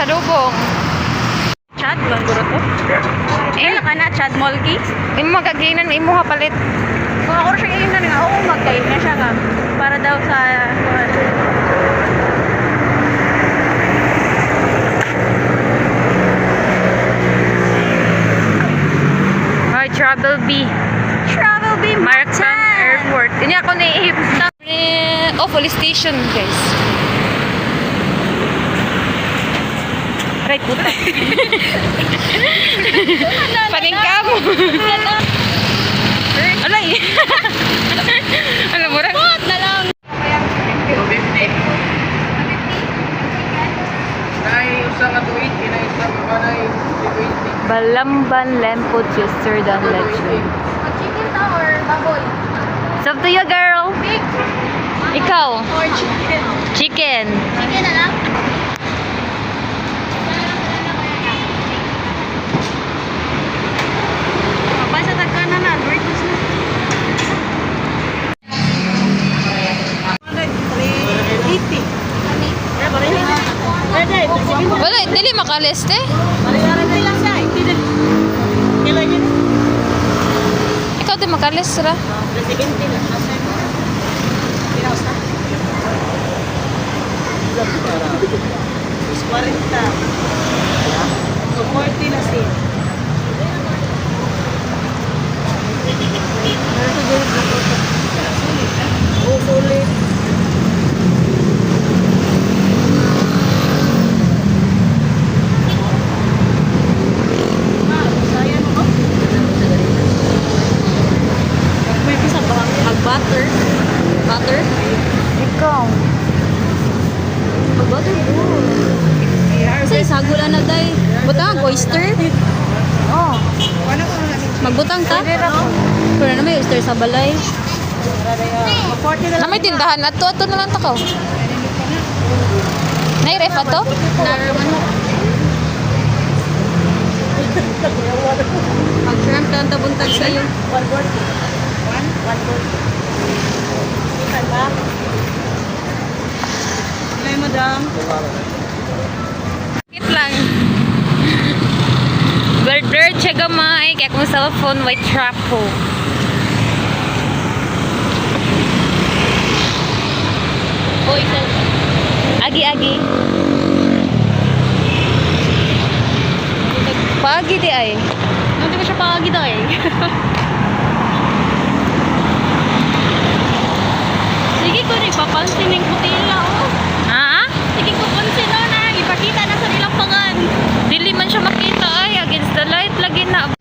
pasalubong. Chad, guro to. Kaya ka na, Chad Molgi. Imo magaginan, imo palit. Kung ako siya ngayon na nga, oo, magkain na siya nga. Para daw sa... Hi, Travel B. Travel B, Markham Airport. Ini ako naihip. Oh, police station, guys. Right, puta. Paningka mo. Alay. Alam mo rin? What na lang? 250. Nay usa ka 280, nay usa ka nay 220. Balamban lempo juicer dan lechon. Chicken ta or baboy? It's up to you, girl. Big Ikaw. or chicken? Chicken. Chicken na lang? Kapag sa tagkanan na, Doritos na. Wala, dili makaleste. Ikaw din makaleste ra. May bisa ba mag-butter? Butter? Ikaw. Mag-butter po. Kasi sagula na day. Butang, oyster? Oh. Magbutang ta? Pero na may oyster sa balay. Na may tindahan na to. Ato na lang takaw. Nay-ref ato? Naraman mo. Mag-shrimp ka ang tabuntag sa'yo. May madam. Wait lang. Blurred siya gamay. Kaya kung cellphone, white trap ko. Oh, isa. Agi-agi. Pagi di ay. Hindi ko siya pagagi daw eh. Sige ko rin, papansin ng kutila oh. Ha? Sige ko pansin oh na, ipakita na sa nilang pangan. Dili man siya makita ay. Against the light lagi na.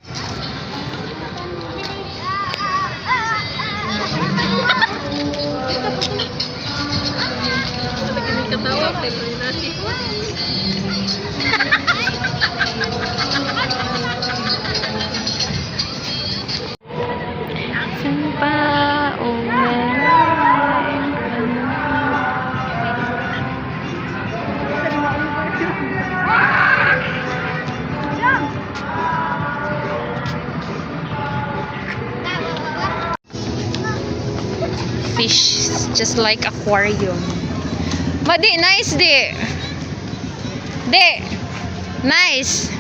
Katawa, pero natin. Sampa fish, just like aquarium. Ma, di, nice, di. Di. Nice.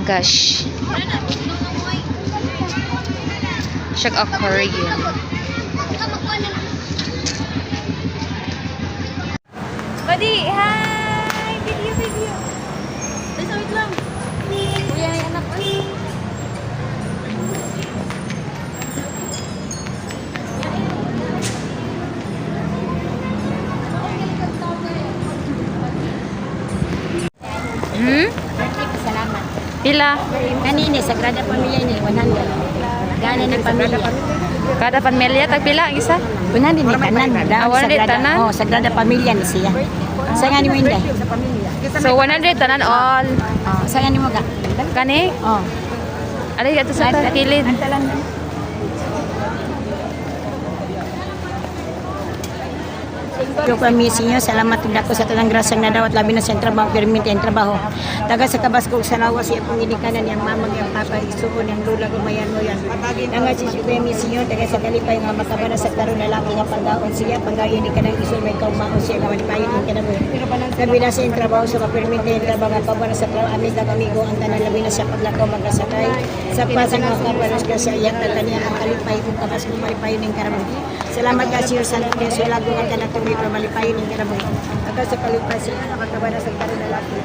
Gosh. Siya aquarium. Buddy, hi! Video. Ay, sawit lang. Kuya, may anak ko. Salamat. Pila? Kanini, Sagrada Pamilya ni 100. Gana ni pamilya. Kada pamilya, tag pila ang isa? 100 ni tanan. Awan din tanan? Oh, Sagrada Pamilya ni siya. Sa nga ni mo inday. So 100 tanan all. Oh, sa nga ni mo ga. Kani? Oh. Alay ato sa kilid. Ito kami sinyo, salamat tindak ko sa tanang grasang nadawat labi na sa trabaho, permit ang trabaho. Taga sa Kabasko sa lawas siya pong inikanan yang mamang yang papa isuon yang lula gumayan mo yan. Nga si kami sinyo, taga sa kalipay nga makabana sa karon na lalaki nga panggaon siya, panggayon ni kanang isuon may kaumaon siya nga malipayon ang kanaboy. Labi na sa trabaho sa permit ang trabaho nga pabana sa trabaho, amin na kamigo ang tanan labi na sa paglakaw magkasakay. Sa pasang mga kapanos ka sa iyak na kanya ang kalipay kung Kabasko malipayon ng kanaboy. Salamat ka siyo sa Kristo lago nga kanaturi para malipayon ng kanaboy. Taga sa kalipay siya nga makabana sa karon na lalaki.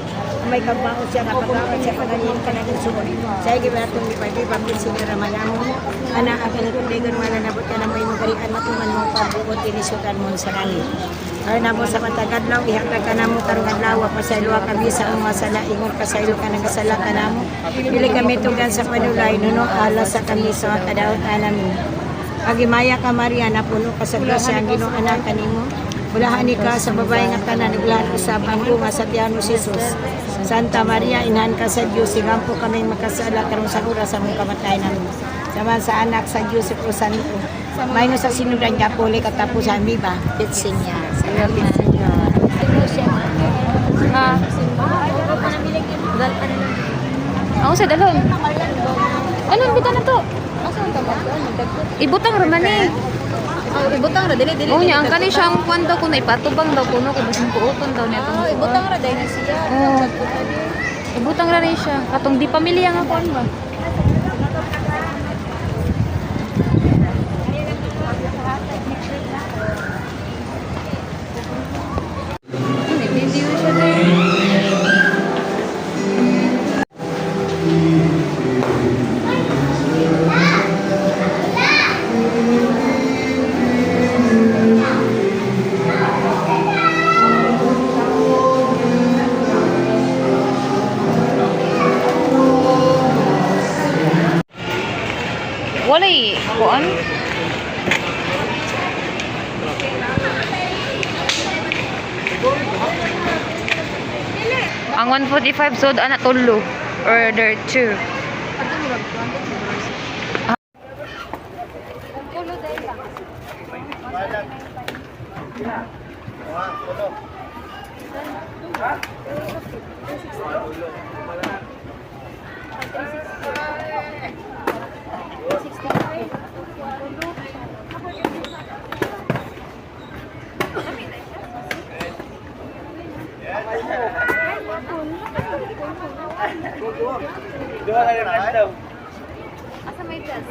May kaumaon siya nga pagkaon siya pagayon kanang isuon. Sa giba tong lipay pamilya siya ramanamo. Ana akan kundegon mananabot ka na may magarian matuman mo pagbuot inisutan mo sa langit. Ay namo sa patagadlaw ihatag ka namo karong adlaw pasaylo kami sa mga sala ingon pasaylo ka nang kasala ka namo. Dili kami tugan sa panulay nuno ala sa kami sa kadaot namin. Agimaya ka Maria napuno ka sa grasya ang Ginoo anak kanimo. Bulahan ka sa babae nga tanan naglahat sa bangko nga sa Tiano Jesus. Santa Maria inahan ka sa Dios sigampo kami makasala karong sa oras sa mong kamatayon namin. Sama sa anak sa Dios o Santo. Mayno sa sinudan niya puli katapusan biba. Pitsin niya. Salamat niya. Ha? Ako sa dalon. Anong bita na to? Ibutang raman eh. Ibutang ra dili. Oo niya, ang kani siyang kwan daw kung naipatubang daw kuno kung basing puuton daw niya. Ibutang ra dahil siya. Ibutang ra rin siya. Katong di pamilya nga kwan ba? Video siya din. Walay, kuan? Ang 145 sod ana tulo. Order 2. Asa may gas?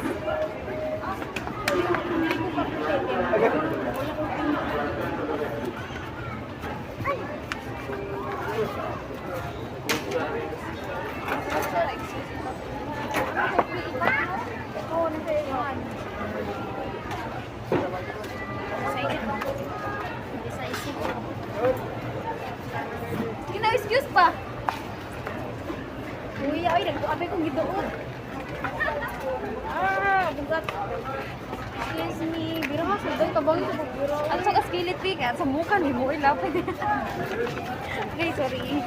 Excuse pa. Kuya, ay, nagkuabe kong gidoon. Bugat. Excuse me. Biro nga, sudan ka bang ito? Ano sa kaskilit, Pika? Sa mukha ni mo, ilapay. Okay, sorry.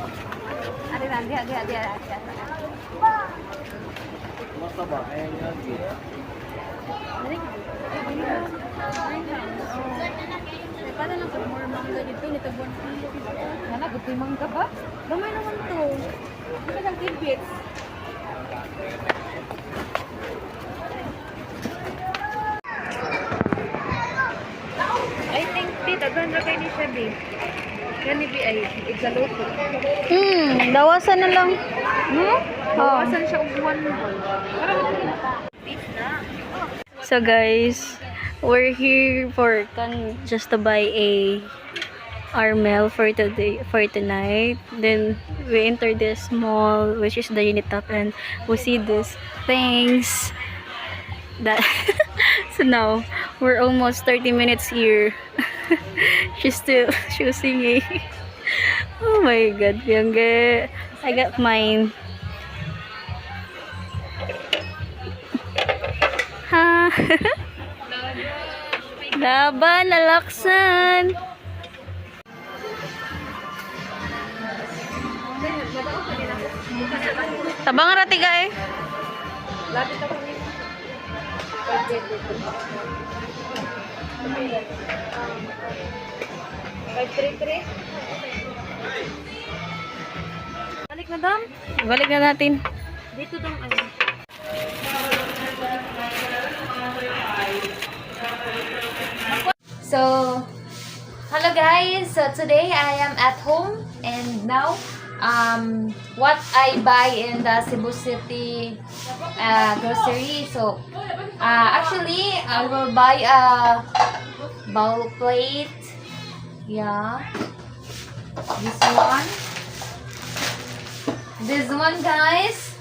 Ate na, diha. Masa ba? Ayan yan. Para lang pag more mangga dito, nitabuan kilo. Nana, buti mangga ba? Gamay naman to. Hindi lang tidbits. I think, tita, ganda kayo ni Shabby. Yan ni B.I. It's a loto. Dawasan na lang. Bawasan siya og 1 ball. So guys, we're here for just to buy a Armel for tonight. Then we enter this mall, which is the Unitop, and we see these things that so now we're almost 30 minutes here. She's still choosing. Oh my god, Bianca. I got mine. Ha. Laban, lalaksan. Tabang rati ka eh. Tre-tre. Balik na dam. Balik na natin. Dito dam ano. So, hello guys. So today I am at home and now what I buy in the Cebu City grocery. So actually I will buy a bowl plate. Yeah. This one guys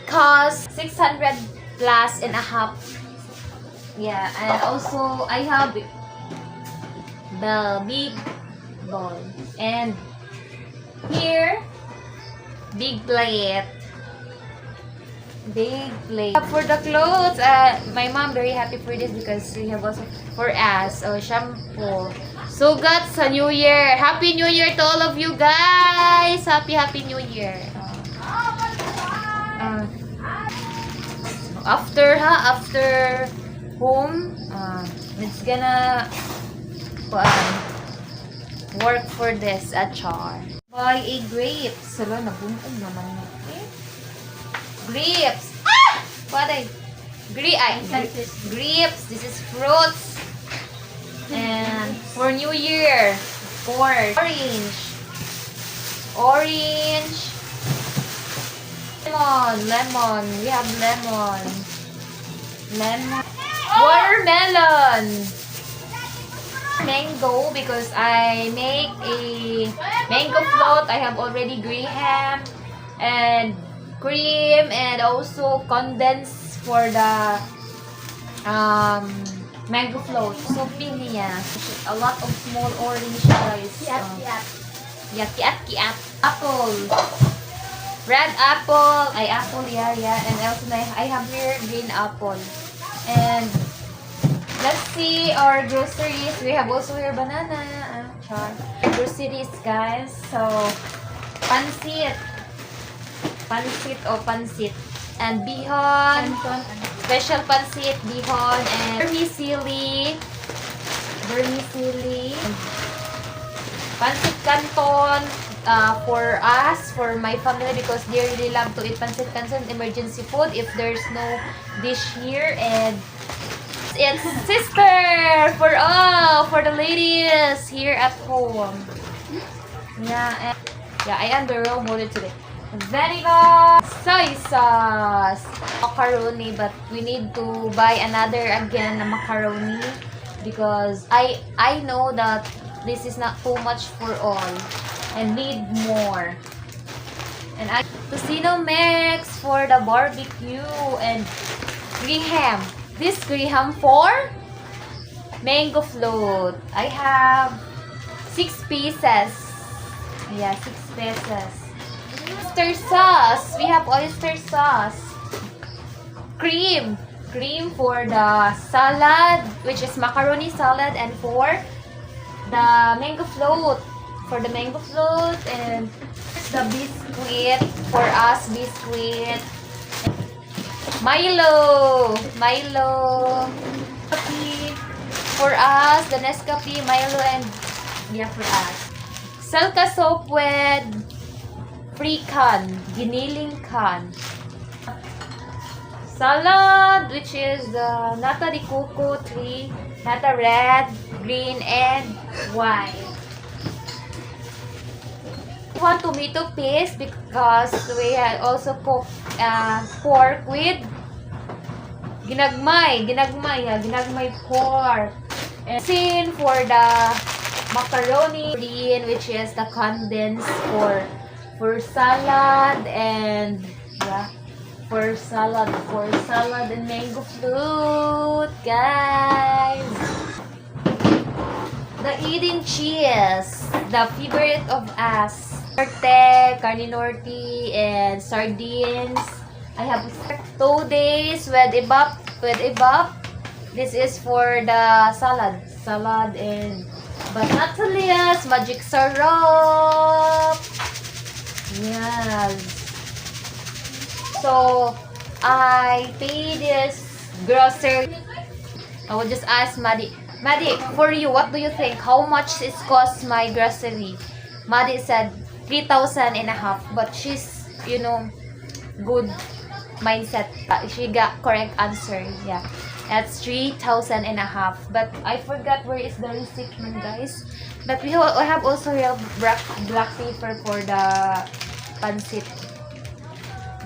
cost 600 plus and a half. Yeah, and also I have the big bowl and here big plate. For the clothes, my mom very happy for this because we have also for us shampoo. So got sa New Year. Happy New Year to all of you guys. Happy New Year. After home, it's gonna work for this achar. Buy a grapes. Sala, nabuntog naman natin. Grapes. What ay? Grapes. This is fruits. And for New Year, of course, orange. Lemon. We have lemon. Watermelon. Mango because I make a mango float. I have already graham and cream and also condensed for the mango float. So niya. A lot of small orange guys. Kiat. Apple. Red apple. Apple, yeah. And also I have here green apple. And let's see our groceries. We have also here banana. Groceries, guys. So, pansit. And bihon. Special pansit, bihon. And vermicelli. Pansit canton. For us, for my family, because they really love to eat pancit canton, emergency food if there's no dish here. And it's sister for the ladies here at home. Yeah, I am the role model today. Vinegar, soy sauce, macaroni, but we need to buy another again macaroni because I know that this is not too much for all and need more. And tocino mix for the barbecue and graham. This graham for mango float. I have 6 pieces. Yeah, 6 pieces. Oyster sauce. We have oyster sauce. Cream for the salad, which is macaroni salad, and for the mango float. And the biscuit for us, Milo. Coffee for us, the Nescafe, Milo, and for us. Salka soap with free can, giniling can. Salad, which is the nata de coco tree, nata red, green, and white. 1 tomato paste because we had also cooked pork with ginagmay pork. And sin for the macaroni, which is the condensed for salad, and for salad and mango float, guys. The Eden cheese, the favorite of us. Carne Norte and sardines. I have 2 days with ibap. This is for the salad and but not the least, magic syrup. Yes. So I pay this grocery. I will just ask Maddie, Maddie, for you, what do you think? How much is cost my grocery? Maddie said 3,000 and a half, but she's, you know, good mindset. She got correct answer. Yeah, that's 3,000 and a half. But I forgot where is the receipt, guys. But we have also real black paper for the pancit.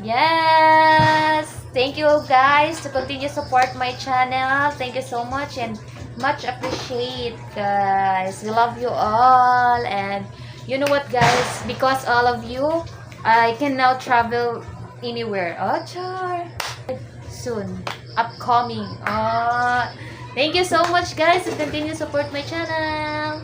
Yes! Thank you guys to continue support my channel. Thank you so much and much appreciate, guys. We love you all. And you know what, guys? Because all of you, I can now travel anywhere. Oh, char! Soon. Upcoming. Thank you so much, guys, to continue support my channel.